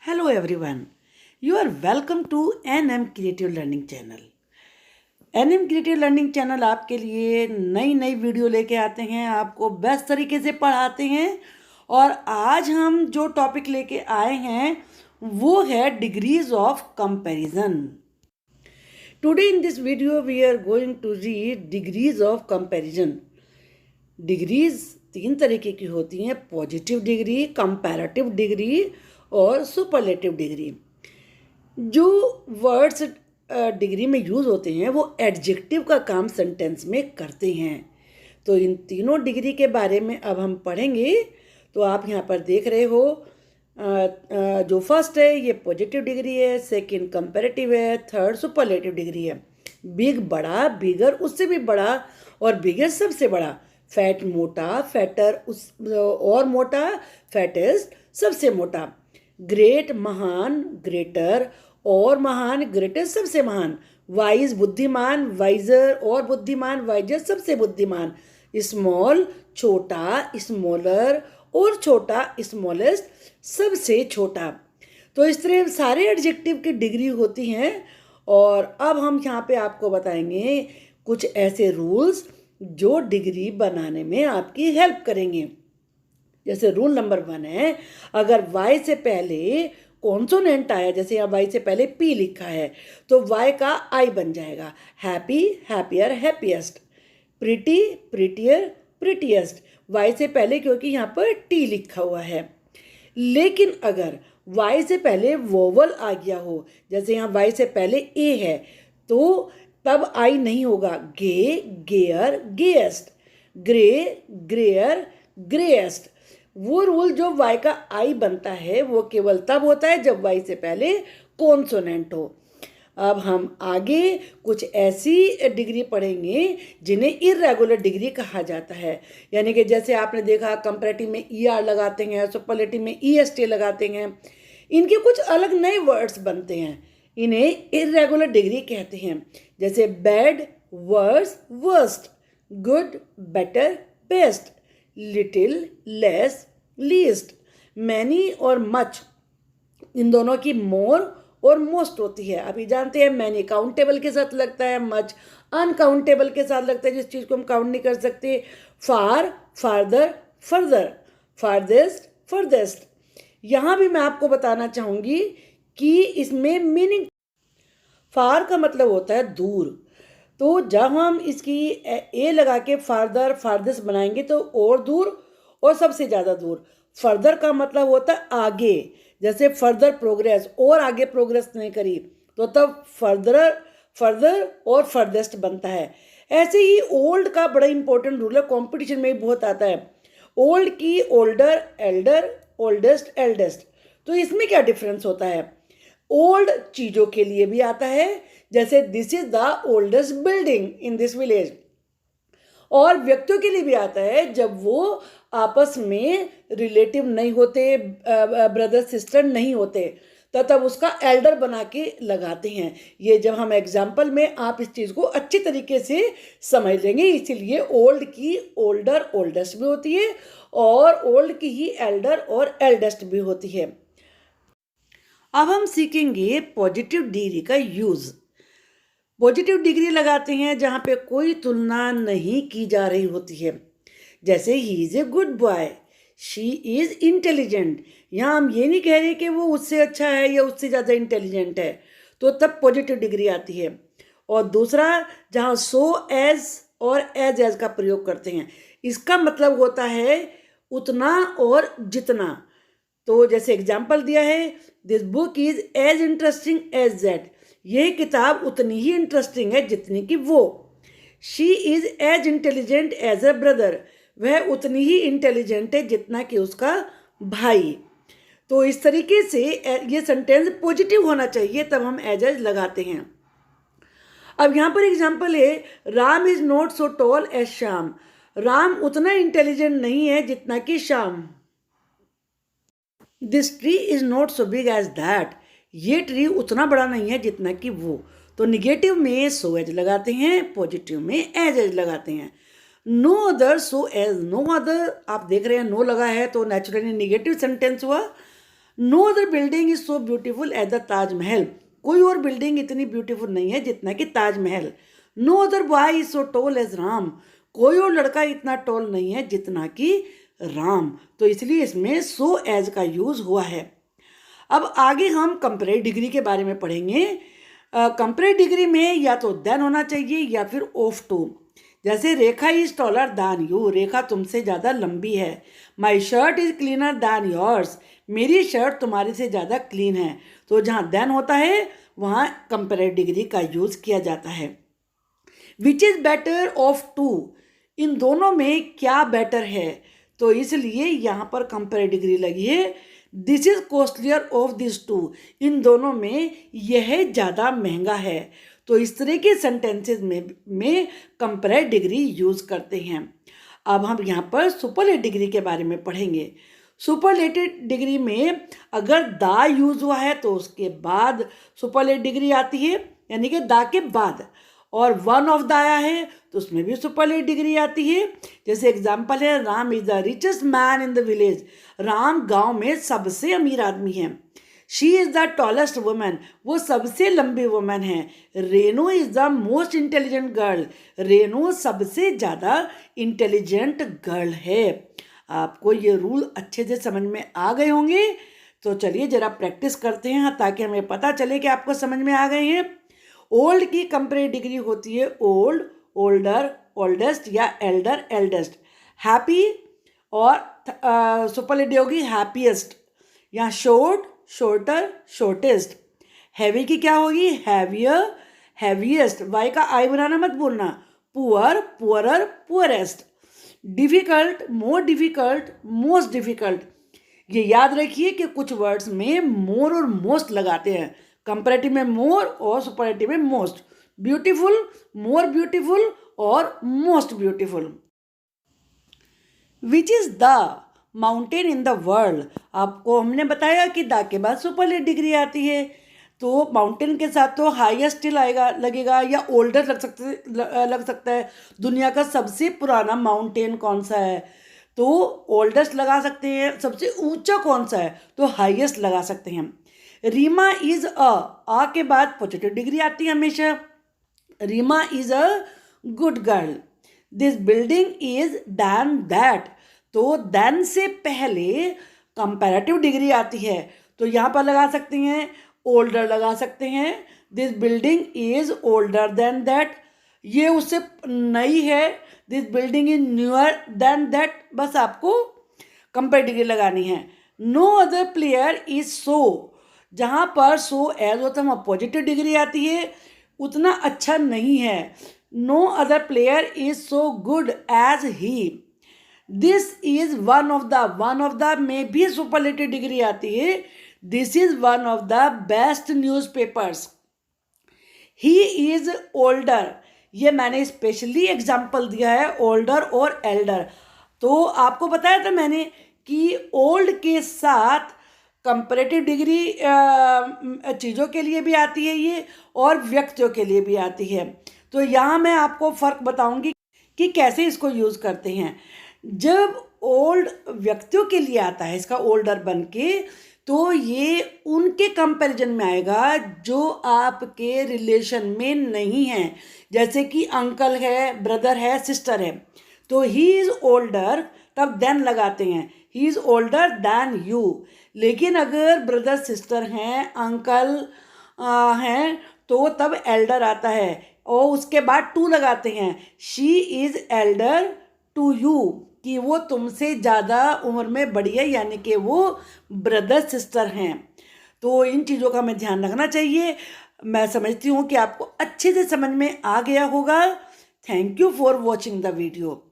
Hello everyone. You are welcome to NM Creative Learning Channel. NM Creative Learning Channel आपके लिए नई नई video लेके आते हैं, आपको बेस्ट तरीके से पढ़ाते हैं। और आज हम जो टॉपिक लेके आए हैं वो है degrees of comparison. Today in this video we are going to read degrees of comparison. Degrees तीन तरीके की होती हैं, पॉजिटिव डिग्री, कंपैरेटिव डिग्री और सुपरलेटिव डिग्री। जो वर्ड्स डिग्री में यूज़ होते हैं वो एडजेक्टिव का काम सेंटेंस में करते हैं। तो इन तीनों डिग्री के बारे में अब हम पढ़ेंगे। तो आप यहाँ पर देख रहे हो, जो फर्स्ट है ये पॉजिटिव डिग्री है, सेकंड कंपैरेटिव है, थर्ड सुपरलेटिव डिग्री है। बिग बड़ा, बिगर उससे भी बड़ा और बिगेस्ट सबसे बड़ा, फैट मोटा, फैटर उस और मोटा, फैटेस्ट सबसे मोटा, ग्रेट महान, ग्रेटर और महान, ग्रेटेस्ट सबसे महान, वाइज बुद्धिमान, वाइजर और बुद्धिमान, वाइजेस्ट सबसे बुद्धिमान, स्मॉल छोटा, स्मॉलर और छोटा, स्मॉलेस्ट सबसे छोटा। तो इस तरह सारे एडजेक्टिव की डिग्री होती हैं। और अब हम यहाँ पे आपको बताएंगे कुछ ऐसे रूल्स जो डिग्री बनाने में आपकी हेल्प करेंगे। जैसे रूल नंबर 1 है, अगर y से पहले कॉन्सोनेंट आया, जैसे यहाँ y से पहले p लिखा है तो y का I बन जाएगा। Happy, happier, happiest, pretty, prettier, prettiest, y से पहले क्योंकि यहाँ पर t लिखा हुआ है। लेकिन अगर y से पहले वोवल आ गया हो, जैसे यहाँ y से पहले a है, तो तब I नहीं होगा। गे, गेयर, गेएस्ट, ग्रे, ग्रेयर, ग्रेएस्ट। वो रूल जो y का I बनता है वो केवल तब होता है जब y से पहले कॉन्सोनेंट हो। अब हम आगे कुछ ऐसी डिग्री पढ़ेंगे जिन्हें इर्रेगुलर डिग्री कहा जाता है। यानी कि जैसे आपने देखा कंपैरेटिव में ER लगाते हैं, सुपरलेटिव में EST लगाते हैं, इनके कुछ अलग नए वर्ड्स बनते हैं, इन्हें इर्रेगुलर डिग्री कहते हैं। जैसे bad, worse, worst, good, better, best, little, less, least, many और मच। इन दोनों की मोर और मोस्ट होती है। अभी जानते हैं मैनी काउंटेबल के साथ लगता है, मच अनकाउंटेबल के साथ लगता है, जिस चीज़ को हम काउंट नहीं कर सकते। फार, फार्दर, फर्दर, फारदेस्ट, फर्देस्ट। यहाँ भी मैं आपको बताना चाहूँगी कि इसमें मीनिंग, फार का मतलब होता है दूर, तो जब हम इसकी ए लगा के फार्दर, फारदेस्ट बनाएंगे तो और दूर और सबसे ज़्यादा दूर। फर्दर का मतलब होता है आगे, जैसे फर्दर प्रोग्रेस, और आगे प्रोग्रेस नहीं करी तो तब फर्दर और फर्देस्ट बनता है। ऐसे ही ओल्ड का बड़ा इंपॉर्टेंट रूल है, कॉम्पिटिशन में भी बहुत आता है। ओल्ड की ओल्डर, एल्डर, ओल्डेस्ट, एल्डेस्ट। तो इसमें क्या डिफरेंस होता है? ओल्ड चीज़ों के लिए भी आता है, जैसे this is the oldest building in this village, और व्यक्तियों के लिए भी आता है जब वो आपस में रिलेटिव नहीं होते, ब्रदर सिस्टर नहीं होते, तो तब उसका एल्डर बना के लगाते हैं। ये जब हम एग्जाम्पल में आप इस चीज़ को अच्छी तरीके से समझ लेंगे। इसीलिए ओल्ड की ओल्डर, ओल्डेस्ट भी होती है और ओल्ड की ही एल्डर और एल्डेस्ट भी होती है। अब हम सीखेंगे पॉजिटिव डिग्री का यूज़। पॉजिटिव डिग्री लगाते हैं जहाँ पे कोई तुलना नहीं की जा रही होती है। जैसे he is a good boy, she is intelligent. यहाँ हम ये नहीं कह रहे कि वो उससे अच्छा है या उससे ज़्यादा इंटेलिजेंट है, तो तब पॉजिटिव डिग्री आती है। और दूसरा, जहाँ सो, एज और एज का प्रयोग करते हैं, इसका मतलब होता है उतना और जितना। तो जैसे एग्जाम्पल दिया है, this book is as interesting as that. यह किताब उतनी ही इंटरेस्टिंग है जितनी कि वो। She is as intelligent as a brother. वह उतनी ही इंटेलिजेंट है जितना कि उसका भाई। तो इस तरीके से ये सेंटेंस पॉजिटिव होना चाहिए, तब हम एज लगाते हैं। अब यहाँ पर एग्जाम्पल है, Ram is not so tall as Shyam. Ram उतना इंटेलिजेंट नहीं है जितना कि Shyam. This tree is not so big as that. ये ट्री उतना बड़ा नहीं है जितना कि वो। तो निगेटिव में सो एज लगाते हैं, पॉजिटिव में एज लगाते हैं। No other, so as no other. आप देख रहे हैं नो लगा है तो नेचुरली निगेटिव सेंटेंस हुआ। No other building is so beautiful as the Taj Mahal, कोई और बिल्डिंग इतनी ब्यूटीफुल नहीं है जितना कि Taj Mahal. No other boy is so tall as Ram, कोई और लड़का इतना टॉल नहीं है जितना कि राम, तो इसलिए इसमें सो एज का यूज हुआ है। अब आगे हम कंपेरेटिव डिग्री के बारे में पढ़ेंगे। कंपेरेटिव डिग्री में या तो देन होना चाहिए या फिर ऑफ टू। जैसे Rekha is taller than you, Rekha तुमसे ज़्यादा लंबी है। My shirt is cleaner than yours, मेरी शर्ट तुम्हारे से ज़्यादा क्लीन है। तो जहाँ देन होता है वहाँ कंपेरेटिव डिग्री का यूज़ किया जाता है। Which is better of two, इन दोनों में क्या बेटर है, तो इसलिए यहाँ पर कंपेरेटिव डिग्री लगी है। This is costlier of this two, इन दोनों में यह ज़्यादा महंगा है। तो इस तरह के सेंटेंसेस में कंपेरेटिव डिग्री यूज़ करते हैं। अब हम यहाँ पर सुपरलेटिव डिग्री के बारे में पढ़ेंगे। सुपरलेटिव डिग्री में अगर दा यूज़ हुआ है तो उसके बाद सुपरलेटिव डिग्री आती है, यानी कि दा के बाद। और वन ऑफ द आया है तो उसमें भी सुपरलेटिव डिग्री आती है। जैसे एग्जाम्पल है, Ram is the richest man in the village, Ram गांव में सबसे अमीर आदमी है। She is the tallest women, वो सबसे लंबी वुमेन है। Renu is the most intelligent girl, Renu सबसे ज़्यादा इंटेलिजेंट गर्ल है। आपको ये रूल अच्छे से समझ में आ गए होंगे, तो चलिए ज़रा प्रैक्टिस करते हैं ताकि हमें पता चले कि आपको समझ में आ गए हैं। ओल्ड की कंपेरेटिव डिग्री होती है ओल्ड, ओल्डर, ओल्डेस्ट या एल्डर, एल्डेस्ट। हैप्पी और सुपरलेटिव होगी हैप्पीएस्ट या शॉर्ट, शॉर्टर, शॉर्टेस्ट। हैवी की क्या होगी हैवियर, हैवीएस्ट। वाई का आई बनाना मत बोलना। Poor, poorer, poorest. Difficult, more difficult, most difficult. ये याद रखिए कि कुछ वर्ड्स में मोर और मोस्ट लगाते हैं। कंपैरेटिव में मोर और सुपरलेटिव में मोस्ट। ब्यूटीफुल, मोर ब्यूटीफुल और most beautiful. Which is the mountain in the world, आपको हमने बताया कि द के बाद सुपरलेटिव डिग्री आती है, तो माउंटेन के साथ तो हाईएस्ट स्टिल आएगा, लगेगा, या ओल्डर लग सकता है। दुनिया का सबसे पुराना माउंटेन कौन सा है, तो ओल्डेस्ट लगा सकते हैं। सबसे ऊंचा कौन सा है, तो हाईएस्ट लगा सकते हैं। रीमा इज आ के बाद पॉजिटिव डिग्री आती है हमेशा। Reema is a good girl. This building is than that, तो दैन से पहले कंपैरेटिव डिग्री आती है, तो यहाँ पर लगा सकते हैं ओल्डर लगा सकते हैं। This building is older than that, ये उससे नई है। This building is newer than that, बस आपको कंपैरेटिव डिग्री लगानी है। No other player is so, जहाँ पर सो एज होता है वहाँ पॉजिटिव डिग्री आती है, उतना अच्छा नहीं है। No other player is so good as he. This is one of the में भी सुपरलेटिव डिग्री आती है। This is one of the best newspapers. He is older, ये मैंने स्पेशली एग्जाम्पल दिया है ओल्डर और एल्डर। तो आपको बताया था मैंने कि ओल्ड के साथ कंपैरेटिव डिग्री चीज़ों के लिए भी आती है ये, और व्यक्तियों के लिए भी आती है। तो यहाँ मैं आपको फ़र्क बताऊंगी कि कैसे इसको यूज़ करते हैं। जब ओल्ड व्यक्तियों के लिए आता है इसका ओल्डर बन के, तो ये उनके कंपैरिजन में आएगा जो आपके रिलेशन में नहीं है। जैसे कि अंकल है, ब्रदर है, सिस्टर है, तो ही इज़ ओल्डर, तब देन लगाते हैं, he is older than you. लेकिन अगर ब्रदर सिस्टर हैं, अंकल हैं, तो तब एल्डर आता है और उसके बाद टू लगाते हैं। She is elder to you, कि वो तुमसे ज़्यादा उम्र में बड़ी है, यानी कि वो ब्रदर सिस्टर हैं। तो इन चीज़ों का हमें ध्यान रखना चाहिए। मैं समझती हूँ कि आपको अच्छे से समझ में आ गया होगा। Thank you for watching the video.